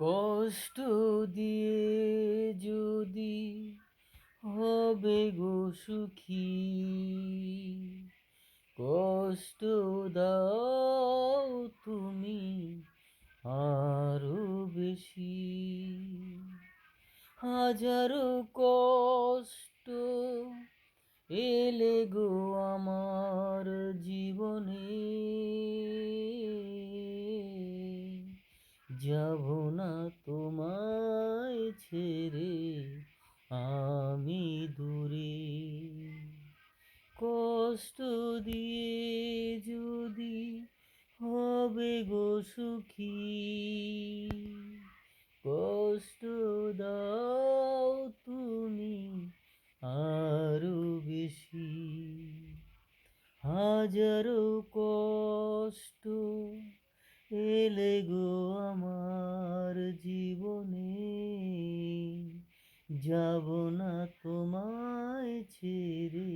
কষ্ট দিয়ে যদি হবে গো সুখী, কষ্ট দাও তুমি আরো বেশি। হাজারো কষ্ট এলে গো আমার জীবনে, যাব না তোমায় ছেড়ে আমি দূরে। কষ্ট দিয়ে যদি হবে গো সুখী, কষ্ট দাও তুমি আরো বেশি। হাজারো কষ্ট এলে গো আমার জীবনে, যাব না তোমায় ছেড়ে